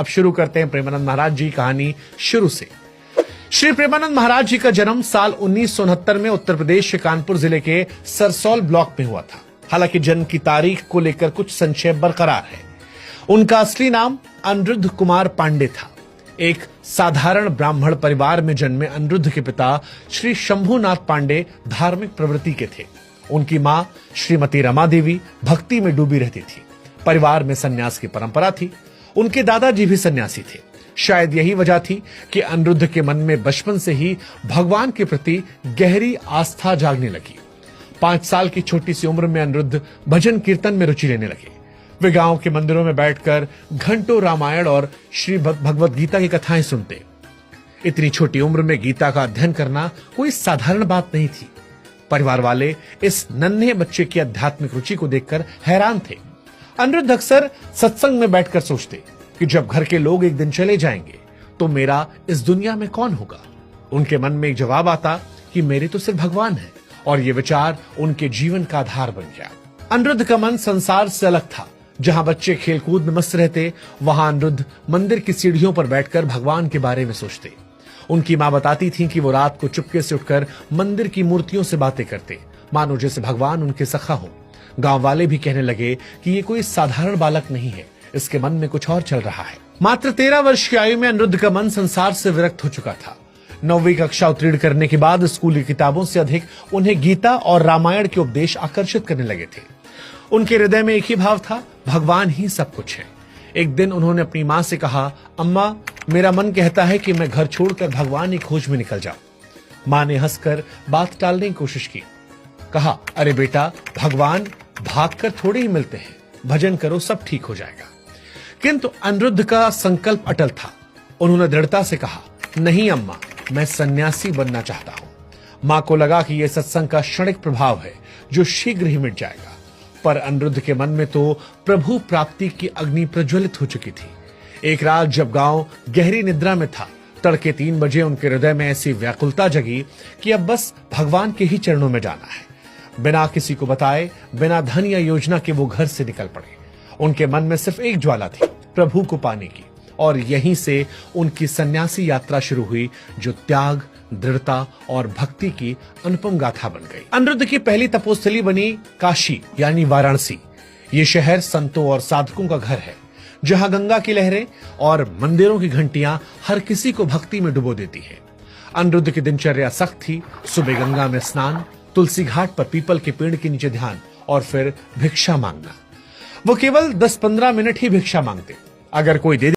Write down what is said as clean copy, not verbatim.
अब शुरू करते हैं प्रेमानंद महाराज जी की कहानी शुरू से। श्री प्रेमानंद महाराज जी का जन्म साल 1969 में उत्तर प्रदेश के कानपुर जिले के सरसौल ब्लॉक में हुआ था। हालांकि जन्म की तारीख को लेकर कुछ संशय बरकरार है। उनका असली नाम अनिरुद्ध कुमार पांडे था। एक साधारण ब्राह्मण परिवार में जन्मे अनिरुद्ध के पिता श्री शंभुनाथ पांडे धार्मिक प्रवृत्ति के थे। उनकी मां श्रीमती रमा देवी भक्ति में डूबी रहती थी। परिवार में सन्यास की परंपरा थी। उनके दादाजी भी सन्यासी थे। शायद यही वजह थी कि अनिरुद्ध के मन में बचपन से ही भगवान के प्रति गहरी आस्था जागने लगी। 5 साल की छोटी सी उम्र में अनिरुद्ध भजन कीर्तन में रुचि लेने लगे। वे गांव के मंदिरों में बैठकर घंटों रामायण और श्री भगवत गीता की कथाएं सुनते। इतनी छोटी उम्र में गीता का अध्ययन करना कोई साधारण बात नहीं थी। परिवार वाले इस नन्हे बच्चे की आध्यात्मिक रुचि को देखकर हैरान थे। अनिरुद्ध अक्सर सत्संग में बैठकर सोचते कि जब घर के लोग एक दिन चले जाएंगे तो मेरा इस दुनिया में कौन होगा। उनके मन में एक जवाब आता कि मेरे तो सिर्फ भगवान है, और ये विचार उनके जीवन का आधार बन गया। अनिरुद्ध का मन संसार से अलग था। जहां बच्चे खेलकूद में मस्त रहते, वहां अनिरुद्ध मंदिर की सीढ़ियों पर बैठकर भगवान के बारे में सोचते। उनकी मां बताती थी कि वो रात को चुपके से उठकर मंदिर की मूर्तियों से बातें करते, मानो जैसे भगवान उनके सखा हो। गांव वाले भी कहने लगे कि ये कोई साधारण बालक नहीं है, इसके मन में कुछ और चल रहा है। मात्र 13 वर्ष की आयु में अनिरुद्ध का मन संसार से विरक्त हो चुका था। 9वीं कक्षा उत्तीर्ण करने के बाद स्कूली किताबों से अधिक उन्हें गीता और रामायण के उपदेश आकर्षित करने लगे थे। उनके हृदय में एक ही भाव था, भगवान ही सब कुछ है। एक दिन उन्होंने अपनी मां से कहा, अम्मा, मेरा मन कहता है कि मैं घर छोड़कर भगवान की खोज में निकल जाऊं। मां ने हंसकर बात टालने की कोशिश की। कहा, अरे बेटा, भगवान भागकर थोड़े ही मिलते हैं, भजन करो, सब ठीक हो जाएगा। किंतु अनिरुद्ध का संकल्प अटल था। उन्होंने दृढ़ता से कहा, नहीं अम्मा, मैं सन्यासी बनना चाहता हूं। मां को लगा कि यह सत्संग का क्षणिक प्रभाव है जो शीघ्र ही मिट जाएगा, पर अनिरुद्ध के मन में तो प्रभु प्राप्ति की अग्नि प्रज्वलित हो चुकी थी। एक रात जब गांव गहरी निद्रा में था, तड़के 3 बजे उनके हृदय में ऐसी व्याकुलता जगी कि अब बस भगवान के ही चरणों में जाना है। बिना किसी को बताए, बिना धन या योजना के वो घर से निकल पड़े। उनके मन में सिर्फ एक ज्वाला थी, प्रभु को पाने की, और यहीं से उनकी सन्यासी यात्रा शुरू हुई, जो त्याग, दृढ़ता और भक्ति की अनुपम गाथा बन गई। अनिरुद्ध की पहली तपोस्थली बनी काशी यानी वाराणसी। ये शहर संतों और साधकों का घर है, जहां गंगा की लहरें और मंदिरों की घंटियां हर किसी को भक्ति में डुबो देती है। अनिरुद्ध की दिनचर्या सख्त थी। सुबह गंगा में स्नान, तुलसी घाट पर पीपल के पेड़ के नीचे ध्यान, और फिर भिक्षा मांगना। वो केवल 10-15 मिनट ही भिक्षा मांगते। अगर कोई दे